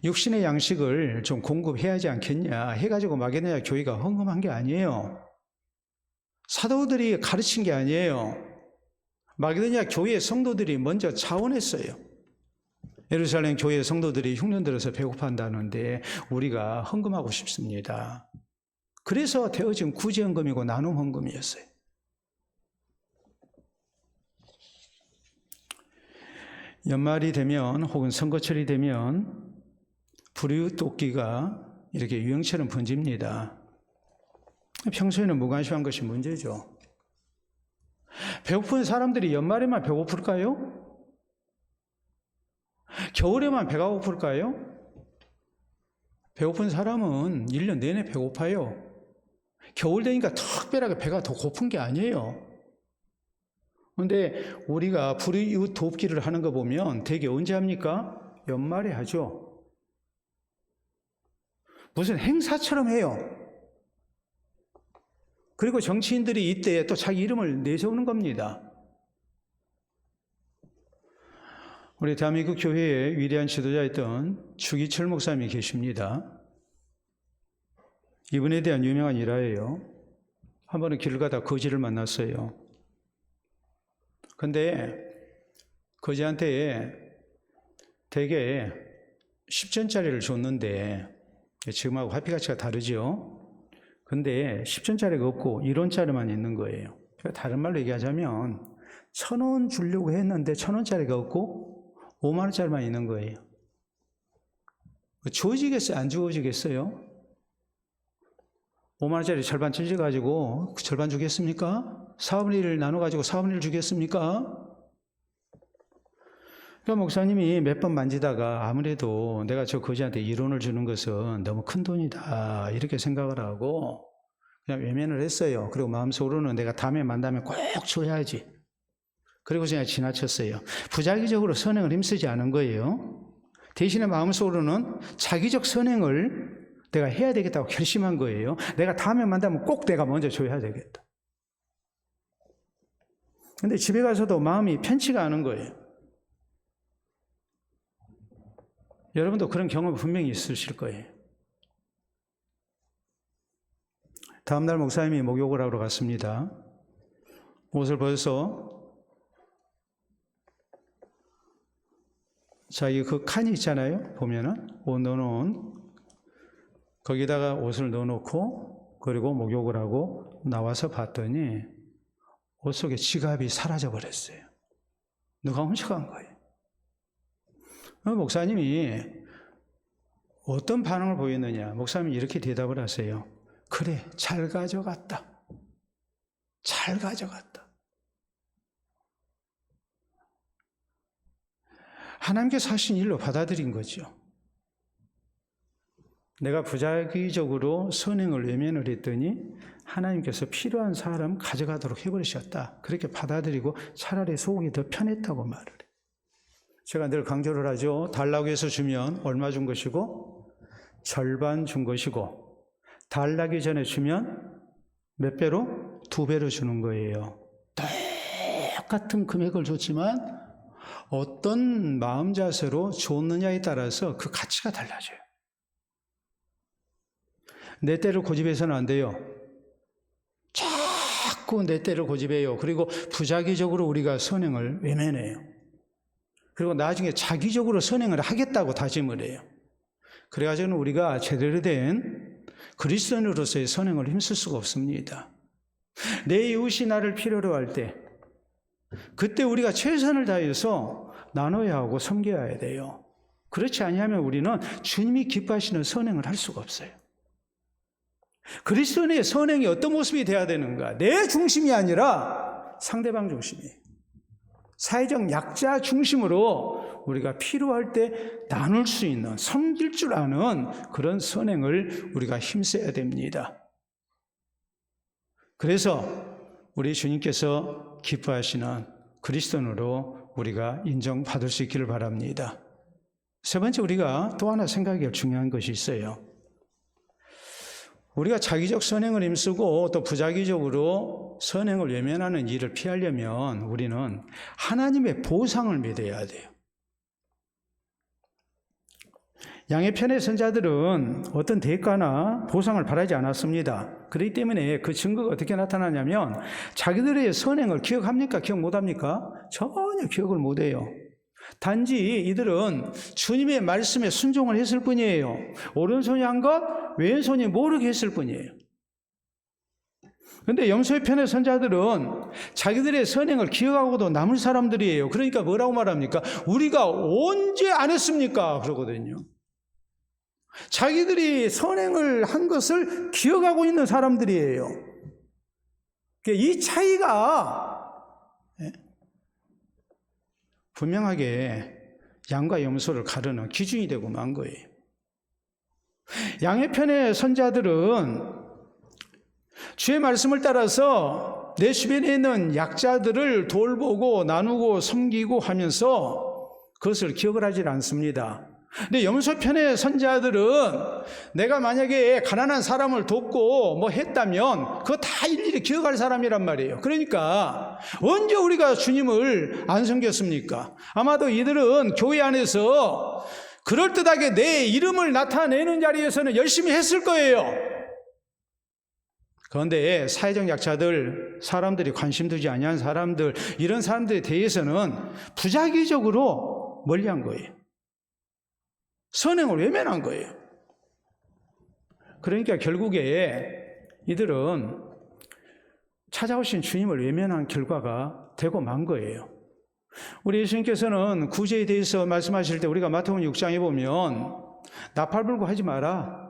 육신의 양식을 좀 공급해야 하지 않겠냐 해가지고 마게도냐 교회가 헌금한 게 아니에요. 사도들이 가르친 게 아니에요. 마게도냐 교회 성도들이 먼저 자원했어요. 예루살렘 교회 성도들이 흉년 들어서 배고파한다는데 우리가 헌금하고 싶습니다. 그래서 되어진 구제헌금이고 나눔 헌금이었어요. 연말이 되면 혹은 선거철이 되면 불이웃돕기가 이렇게 유행처럼 번집니다. 평소에는 무관심한 것이 문제죠. 배고픈 사람들이 연말에만 배고플까요? 겨울에만 배가 고플까요? 배고픈 사람은 1년 내내 배고파요. 겨울 되니까 특별하게 배가 더 고픈 게 아니에요. 그런데 우리가 불이웃 돕기를 하는 거 보면 대개 언제 합니까? 연말에 하죠. 무슨 행사처럼 해요. 그리고 정치인들이 이때 또 자기 이름을 내세우는 겁니다. 우리 대한민국 교회의 위대한 지도자였던 추기철 목사님이 계십니다. 이분에 대한 유명한 일화예요. 한 번은 길을 가다 거지를 만났어요. 근데 거지한테 대개 10전짜리를 줬는데 지금하고 화폐 가치가 다르죠. 근데 10전짜리가 없고 1원짜리만 있는 거예요. 다른 말로 얘기하자면 1,000원 주려고 했는데 1,000원짜리가 없고 5만 원짜리만 있는 거예요. 주어지겠어요? 안 주어지겠어요? 5만 원짜리 절반 찢어가지고 절반 주겠습니까? 4분의 1을 나눠가지고 4분의 1 주겠습니까? 그러니까 목사님이 몇 번 만지다가 아무래도 내가 저 거지한테 1원을 주는 것은 너무 큰 돈이다 이렇게 생각을 하고 그냥 외면을 했어요. 그리고 마음속으로는 내가 다음에 만나면 꼭 줘야지. 그리고 그냥 지나쳤어요. 부자기적으로 선행을 힘쓰지 않은 거예요. 대신에 마음속으로는 자기적 선행을 내가 해야 되겠다고 결심한 거예요. 내가 다음에 만나면 꼭 내가 먼저 줘야 되겠다. 근데 집에 가서도 마음이 편치가 않은 거예요. 여러분도 그런 경험 분명히 있으실 거예요. 다음날 목사님이 목욕을 하러 갔습니다. 옷을 벗어서 자기 그 칸이 있잖아요. 보면은 옷 넣어놓은 거기다가 옷을 넣어놓고 그리고 목욕을 하고 나와서 봤더니 옷 속에 지갑이 사라져 버렸어요. 누가 훔쳐간 거예요. 목사님이 어떤 반응을 보였느냐. 목사님이 이렇게 대답을 하세요. 그래, 잘 가져갔다. 잘 가져갔다. 하나님께서 하신 일로 받아들인 거죠. 내가 부작위적으로 선행을 외면을 했더니 하나님께서 필요한 사람 가져가도록 해버리셨다. 그렇게 받아들이고 차라리 속이 더 편했다고 말을 해요. 제가 늘 강조를 하죠. 달라고 해서 주면 얼마 준 것이고 절반 준 것이고 달라기 전에 주면 몇 배로? 2배로 주는 거예요. 똑같은 금액을 줬지만 어떤 마음 자세로 줬느냐에 따라서 그 가치가 달라져요. 내 때를 고집해서는 안 돼요. 자꾸 내 때를 고집해요. 그리고 부작위적으로 우리가 선행을 외면해요. 그리고 나중에 자기적으로 선행을 하겠다고 다짐을 해요. 그래가지고는 우리가 제대로 된 그리스도인으로서의 선행을 힘쓸 수가 없습니다. 내 이웃이 나를 필요로 할 때 그때 우리가 최선을 다해서 나눠야 하고 섬겨야 돼요. 그렇지 아니하면 우리는 주님이 기뻐하시는 선행을 할 수가 없어요. 그리스도인의 선행이 어떤 모습이 돼야 되는가? 내 중심이 아니라 상대방 중심이에요. 사회적 약자 중심으로 우리가 필요할 때 나눌 수 있는, 섬길 줄 아는 그런 선행을 우리가 힘써야 됩니다. 그래서 우리 주님께서 기뻐하시는 그리스도인으로 우리가 인정받을 수 있기를 바랍니다. 세 번째, 우리가 또 하나 생각해야 할 중요한 것이 있어요. 우리가 자기적 선행을 힘쓰고 또 부자기적으로 선행을 외면하는 일을 피하려면 우리는 하나님의 보상을 믿어야 돼요. 양의 편의 선자들은 어떤 대가나 보상을 바라지 않았습니다. 그렇기 때문에 그 증거가 어떻게 나타나냐면 자기들의 선행을 기억합니까? 기억 못합니까? 전혀 기억을 못해요. 단지 이들은 주님의 말씀에 순종을 했을 뿐이에요. 오른손이 한 것, 왼손이 모르게 했을 뿐이에요. 그런데 염소의 편의 선자들은 자기들의 선행을 기억하고도 남을 사람들이에요. 그러니까 뭐라고 말합니까? 우리가 언제 안 했습니까? 그러거든요. 자기들이 선행을 한 것을 기억하고 있는 사람들이에요. 이 차이가 분명하게 양과 염소를 가르는 기준이 되고 만 거예요. 양의 편의 선자들은 주의 말씀을 따라서 내 주변에 있는 약자들을 돌보고 나누고 섬기고 하면서 그것을 기억을 하지 않습니다. 근데 염소 편의 선자들은 내가 만약에 가난한 사람을 돕고 뭐 했다면 그거 다 일일이 기억할 사람이란 말이에요. 그러니까 언제 우리가 주님을 안 섬겼습니까? 아마도 이들은 교회 안에서 그럴듯하게 내 이름을 나타내는 자리에서는 열심히 했을 거예요. 그런데 사회적 약자들, 사람들이 관심 두지 아니한 사람들, 이런 사람들에 대해서는 부작위적으로 멀리한 거예요. 선행을 외면한 거예요. 그러니까 결국에 이들은 찾아오신 주님을 외면한 결과가 되고 만 거예요. 우리 예수님께서는 구제에 대해서 말씀하실 때 우리가 마태복음 6장에 보면 나팔 불고 하지 마라,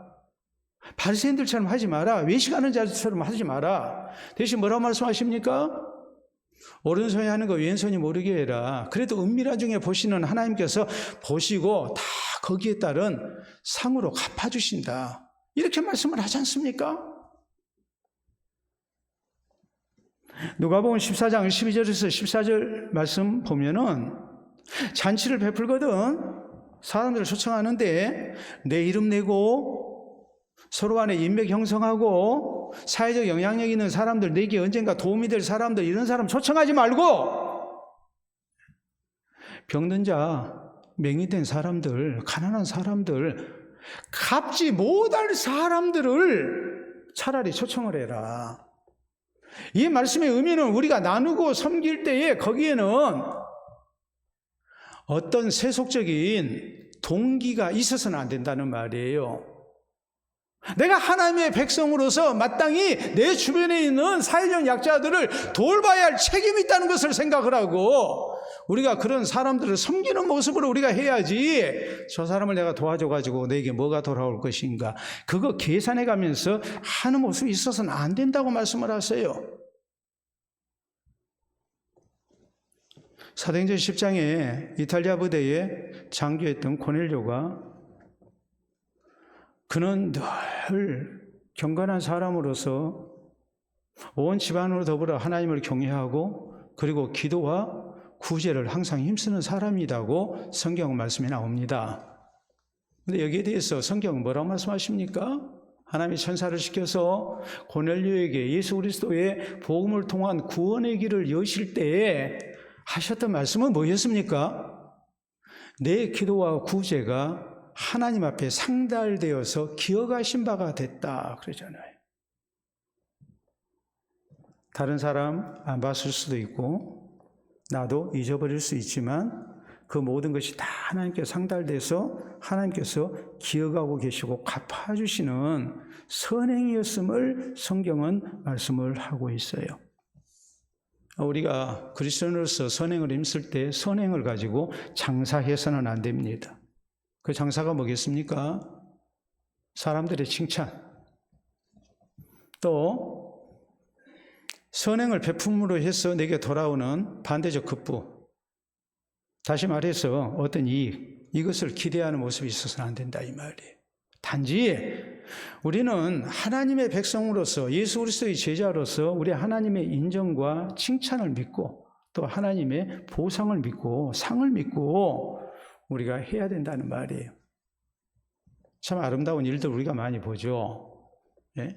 바리새인들처럼 하지 마라, 외식하는 자들처럼 하지 마라. 대신 뭐라고 말씀하십니까? 오른손이 하는 거 왼손이 모르게 해라. 그래도 은밀한 중에 보시는 하나님께서 보시고 다 거기에 따른 상으로 갚아주신다. 이렇게 말씀을 하지 않습니까? 누가복음 14장 12절에서 14절 말씀 보면은 잔치를 베풀거든 사람들을 초청하는데 내 이름 내고 서로 간에 인맥 형성하고 사회적 영향력 있는 사람들, 내게 언젠가 도움이 될 사람들, 이런 사람 초청하지 말고 병든 자, 맹인된 사람들, 가난한 사람들, 갚지 못할 사람들을 차라리 초청을 해라. 이 말씀의 의미는 우리가 나누고 섬길 때에 거기에는 어떤 세속적인 동기가 있어서는 안 된다는 말이에요. 내가 하나님의 백성으로서 마땅히 내 주변에 있는 사회적 약자들을 돌봐야 할 책임이 있다는 것을 생각을 하고 우리가 그런 사람들을 섬기는 모습으로 우리가 해야지 저 사람을 내가 도와줘가지고 내게 뭐가 돌아올 것인가 그거 계산해 가면서 하는 모습이 있어서는 안 된다고 말씀을 하세요. 사도행전 10장에 이탈리아 부대에 장교했던 고넬료가 그는 늘 경건한 사람으로서 온 집안으로 더불어 하나님을 경외하고 그리고 기도와 구제를 항상 힘쓰는 사람이라고 성경 말씀이 나옵니다. 근데 여기에 대해서 성경은 뭐라고 말씀하십니까? 하나님이 천사를 시켜서 고넬료에게 예수 그리스도의 복음을 통한 구원의 길을 여실 때에 하셨던 말씀은 뭐였습니까? 내 기도와 구제가 하나님 앞에 상달되어서 기억하신 바가 됐다 그러잖아요. 다른 사람 안 봤을 수도 있고 나도 잊어버릴 수 있지만 그 모든 것이 다 하나님께 상달돼서 하나님께서 기억하고 계시고 갚아주시는 선행이었음을 성경은 말씀을 하고 있어요. 우리가 그리스도인으로서 선행을 힘쓸 때 선행을 가지고 장사해서는 안 됩니다. 그 장사가 뭐겠습니까? 사람들의 칭찬, 또 선행을 베품으로 해서 내게 돌아오는 반대적 급부, 다시 말해서 어떤 이익, 이것을 기대하는 모습이 있어서는 안 된다 이 말이에요. 단지 우리는 하나님의 백성으로서 예수 그리스도의 제자로서 우리 하나님의 인정과 칭찬을 믿고 또 하나님의 보상을 믿고 상을 믿고 우리가 해야 된다는 말이에요. 참 아름다운 일들 우리가 많이 보죠. 예?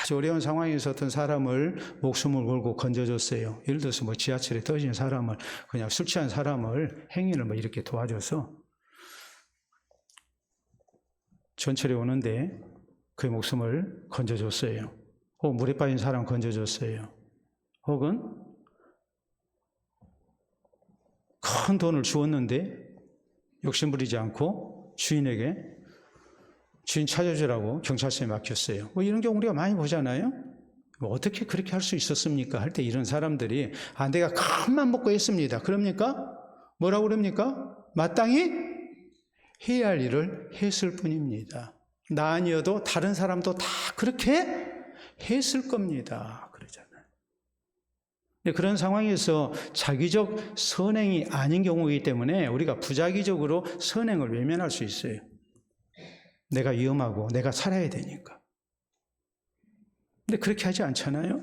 아주 어려운 상황에서 어떤 사람을 목숨을 걸고 건져줬어요. 예를 들어서 뭐 지하철에 떨어진 사람을, 그냥 술 취한 사람을 행인을 뭐 이렇게 도와줘서 전철에 오는데 그의 목숨을 건져줬어요. 혹은 물에 빠진 사람 건져줬어요. 혹은 큰 돈을 주었는데 욕심부리지 않고 주인에게 주인 찾아주라고 경찰서에 맡겼어요. 뭐 이런 경우 우리가 많이 보잖아요. 뭐 어떻게 그렇게 할 수 있었습니까? 할 때 이런 사람들이 내가 큰맘 먹고 했습니다. 그럽니까? 뭐라고 그럽니까? 마땅히 해야 할 일을 했을 뿐입니다. 나 아니어도 다른 사람도 다 그렇게 했을 겁니다. 그러잖아요. 그런 상황에서 자기적 선행이 아닌 경우이기 때문에 우리가 부자기적으로 선행을 외면할 수 있어요. 내가 위험하고 내가 살아야 되니까. 근데 그렇게 하지 않잖아요.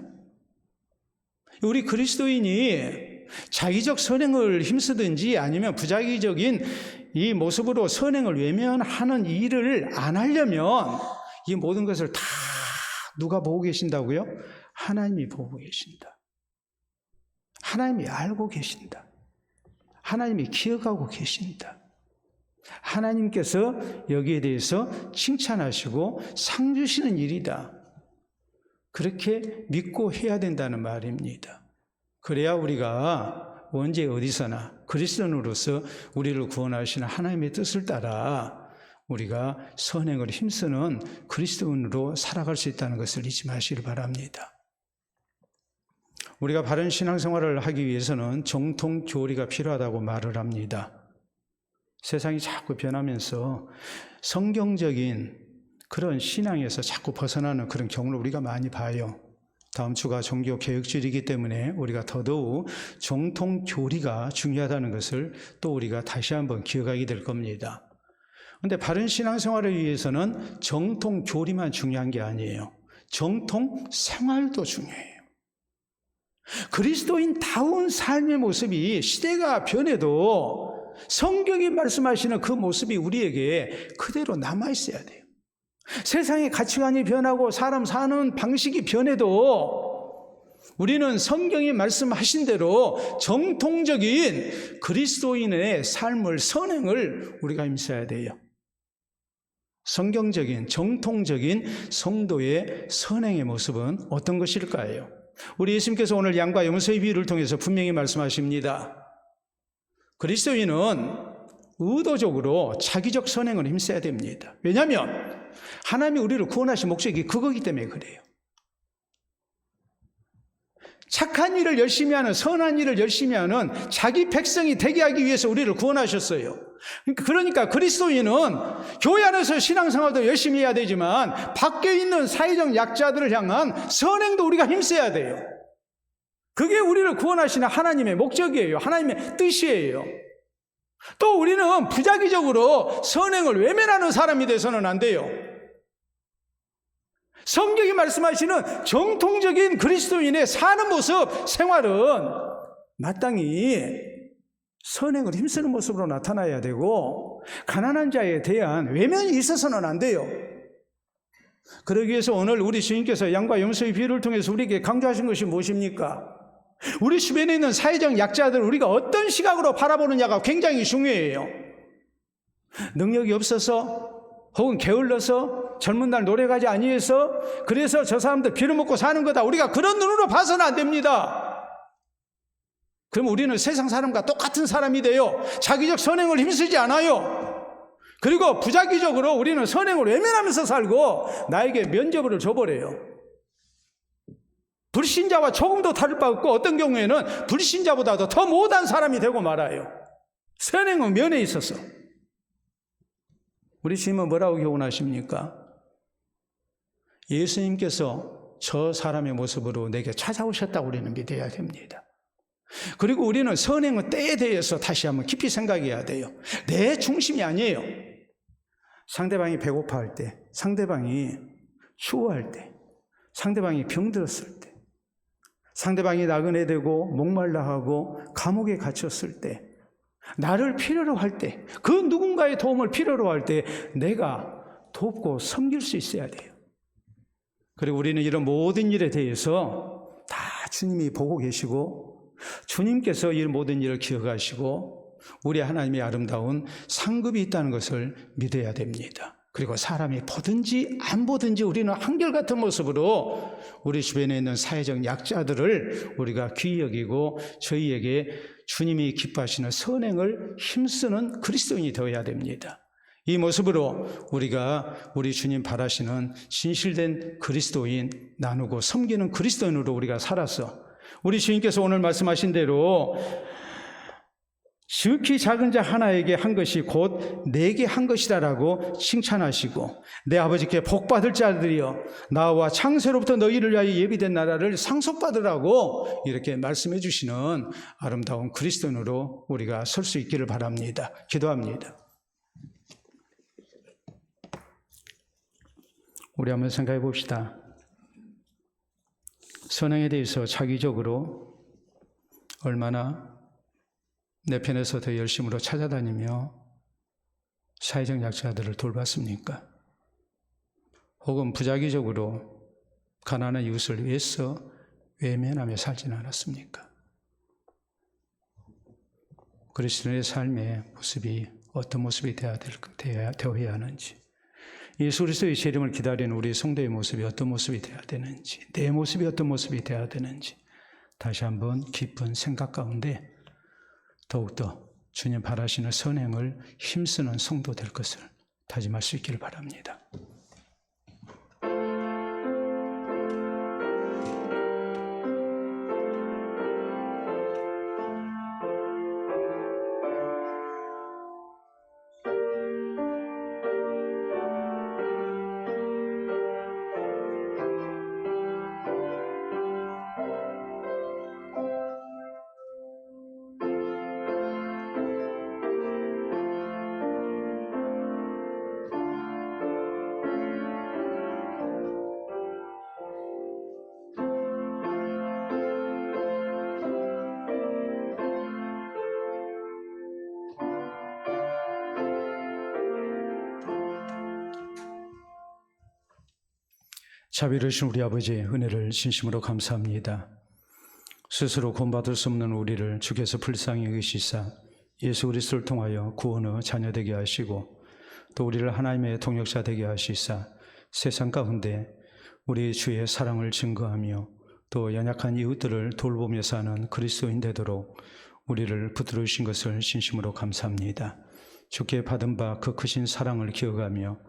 우리 그리스도인이 자기적 선행을 힘쓰든지 아니면 부자기적인 이 모습으로 선행을 외면하는 일을 안 하려면 이 모든 것을 다 누가 보고 계신다고요? 하나님이 보고 계신다. 하나님이 알고 계신다. 하나님이 기억하고 계신다. 하나님께서 여기에 대해서 칭찬하시고 상 주시는 일이다. 그렇게 믿고 해야 된다는 말입니다. 그래야 우리가 언제 어디서나 그리스도인으로서 우리를 구원하시는 하나님의 뜻을 따라 우리가 선행을 힘쓰는 그리스도인으로 살아갈 수 있다는 것을 잊지 마시길 바랍니다. 우리가 바른 신앙생활을 하기 위해서는 정통 교리가 필요하다고 말을 합니다. 세상이 자꾸 변하면서 성경적인 그런 신앙에서 자꾸 벗어나는 그런 경우를 우리가 많이 봐요. 다음 주가 종교개혁주일이기 때문에 우리가 더더욱 정통 교리가 중요하다는 것을 또 우리가 다시 한번 기억하게 될 겁니다. 그런데 바른 신앙생활을 위해서는 정통 교리만 중요한 게 아니에요. 정통 생활도 중요해요. 그리스도인다운 삶의 모습이 시대가 변해도 성경이 말씀하시는 그 모습이 우리에게 그대로 남아있어야 돼요. 세상의 가치관이 변하고 사람 사는 방식이 변해도 우리는 성경이 말씀하신 대로 정통적인 그리스도인의 삶을, 선행을 우리가 힘써야 돼요. 성경적인, 정통적인 성도의 선행의 모습은 어떤 것일까요? 우리 예수님께서 오늘 양과 염소의 비유를 통해서 분명히 말씀하십니다. 그리스도인은 의도적으로 자기적 선행을 힘써야 됩니다. 왜냐하면 하나님이 우리를 구원하신 목적이 그거기 때문에 그래요. 착한 일을 열심히 하는, 선한 일을 열심히 하는 자기 백성이 되게 하기 위해서 우리를 구원하셨어요. 그러니까 그리스도인은 교회 안에서 신앙생활도 열심히 해야 되지만 밖에 있는 사회적 약자들을 향한 선행도 우리가 힘써야 돼요. 그게 우리를 구원하시는 하나님의 목적이에요. 하나님의 뜻이에요. 또 우리는 부자기적으로 선행을 외면하는 사람이 돼서는 안 돼요. 성경이 말씀하시는 정통적인 그리스도인의 사는 모습, 생활은 마땅히 선행을 힘쓰는 모습으로 나타나야 되고, 가난한 자에 대한 외면이 있어서는 안 돼요. 그러기 위해서 오늘 우리 주님께서 양과 염소의 비유를 통해서 우리에게 강조하신 것이 무엇입니까? 우리 주변에 있는 사회적 약자들을 우리가 어떤 시각으로 바라보느냐가 굉장히 중요해요. 능력이 없어서 혹은 게을러서 젊은 날 노래가지 아니해서 그래서 저 사람들 빌어먹고 사는 거다, 우리가 그런 눈으로 봐서는 안 됩니다. 그럼 우리는 세상 사람과 똑같은 사람이 돼요. 자기적 선행을 힘쓰지 않아요. 그리고 부자기적으로 우리는 선행을 외면하면서 살고 나에게 면죄부를 줘버려요. 불신자와 조금도 다를 바 없고 어떤 경우에는 불신자보다도 더 못한 사람이 되고 말아요. 선행은 면에 있어서. 우리 주님은 뭐라고 교훈하십니까? 예수님께서 저 사람의 모습으로 내게 찾아오셨다고 우리는 믿어야 됩니다. 그리고 우리는 선행의 때에 대해서 다시 한번 깊이 생각해야 돼요. 내 중심이 아니에요. 상대방이 배고파할 때, 상대방이 추워할 때, 상대방이 병들었을 때, 상대방이 나그네 되고 목말라 하고 감옥에 갇혔을 때, 나를 필요로 할 때, 그 누군가의 도움을 필요로 할 때 내가 돕고 섬길 수 있어야 돼요. 그리고 우리는 이런 모든 일에 대해서 다 주님이 보고 계시고 주님께서 이 모든 일을 기억하시고 우리 하나님의 아름다운 상급이 있다는 것을 믿어야 됩니다. 그리고 사람이 보든지 안 보든지 우리는 한결같은 모습으로 우리 주변에 있는 사회적 약자들을 우리가 귀히 여기고 저희에게 주님이 기뻐하시는 선행을 힘쓰는 그리스도인이 되어야 됩니다. 이 모습으로 우리가 우리 주님 바라시는 진실된 그리스도인, 나누고 섬기는 그리스도인으로 우리가 살아서 우리 주님께서 오늘 말씀하신 대로 지극히 작은 자 하나에게 한 것이 곧 내게 한 것이다라고 칭찬하시고, 내 아버지께 복받을 자들이여 나와 창세로부터 너희를 위하여 예비된 나라를 상속받으라고 이렇게 말씀해 주시는 아름다운 그리스도인으로 우리가 설 수 있기를 바랍니다. 기도합니다. 우리 한번 생각해 봅시다. 선행에 대해서 자기적으로 얼마나 내 편에서 더 열심으로 찾아다니며 사회적 약자들을 돌봤습니까? 혹은 부자기적으로 가난한 이웃을 위해서 외면하며 살지는 않았습니까? 그리스도의 삶의 모습이 어떤 모습이 되어야 하는지, 예수 그리스도의 재림을 기다리는 우리 성도의 모습이 어떤 모습이 되어야 되는지, 내 모습이 어떤 모습이 되어야 되는지 다시 한번 깊은 생각 가운데 더욱더 주님 바라시는 선행을 힘쓰는 성도 될 것을 다짐할 수 있기를 바랍니다. 자비로우신 우리 아버지의 은혜를 진심으로 감사합니다. 스스로 구원받을 수 없는 우리를 주께서 불쌍히 여기시사 예수 그리스도를 통하여 구원의 자녀 되게 하시고, 또 우리를 하나님의 동역자 되게 하시사 세상 가운데 우리 주의 사랑을 증거하며 또 연약한 이웃들을 돌보며 사는 그리스도인 되도록 우리를 붙들으신 것을 진심으로 감사합니다. 주께 받은 바 그 크신 사랑을 기억하며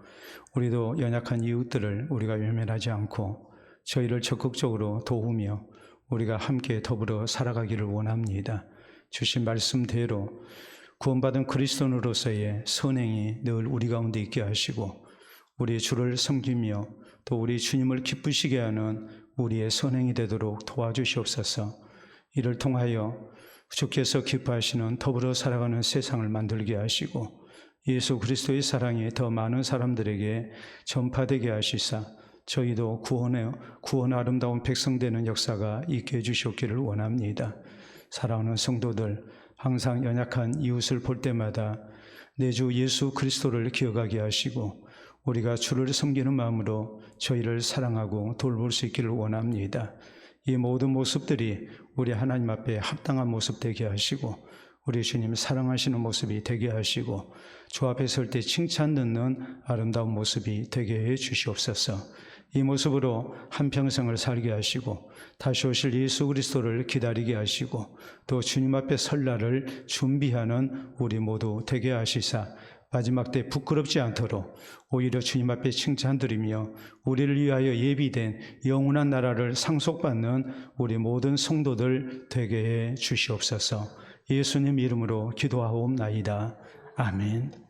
우리도 연약한 이웃들을 우리가 외면하지 않고 저희를 적극적으로 도우며 우리가 함께 더불어 살아가기를 원합니다. 주신 말씀대로 구원받은 그리스도인으로서의 선행이 늘 우리 가운데 있게 하시고, 우리 주를 섬기며 또 우리 주님을 기쁘시게 하는 우리의 선행이 되도록 도와주시옵소서. 이를 통하여 주께서 기뻐하시는 더불어 살아가는 세상을 만들게 하시고 예수 그리스도의 사랑이 더 많은 사람들에게 전파되게 하시사 저희도 구원 아름다운 백성 되는 역사가 있게 해주시옵기를 원합니다. 사랑하는 성도들, 항상 연약한 이웃을 볼 때마다 내 주 예수 그리스도를 기억하게 하시고 우리가 주를 섬기는 마음으로 저희를 사랑하고 돌볼 수 있기를 원합니다. 이 모든 모습들이 우리 하나님 앞에 합당한 모습 되게 하시고 우리 주님 사랑하시는 모습이 되게 하시고 주 앞에 설 때 칭찬 듣는 아름다운 모습이 되게 해 주시옵소서. 이 모습으로 한평생을 살게 하시고 다시 오실 예수 그리스도를 기다리게 하시고 또 주님 앞에 설 날을 준비하는 우리 모두 되게 하시사 마지막 때 부끄럽지 않도록 오히려 주님 앞에 칭찬드리며 우리를 위하여 예비된 영원한 나라를 상속받는 우리 모든 성도들 되게 해 주시옵소서. 예수님 이름으로 기도하옵나이다. 아멘.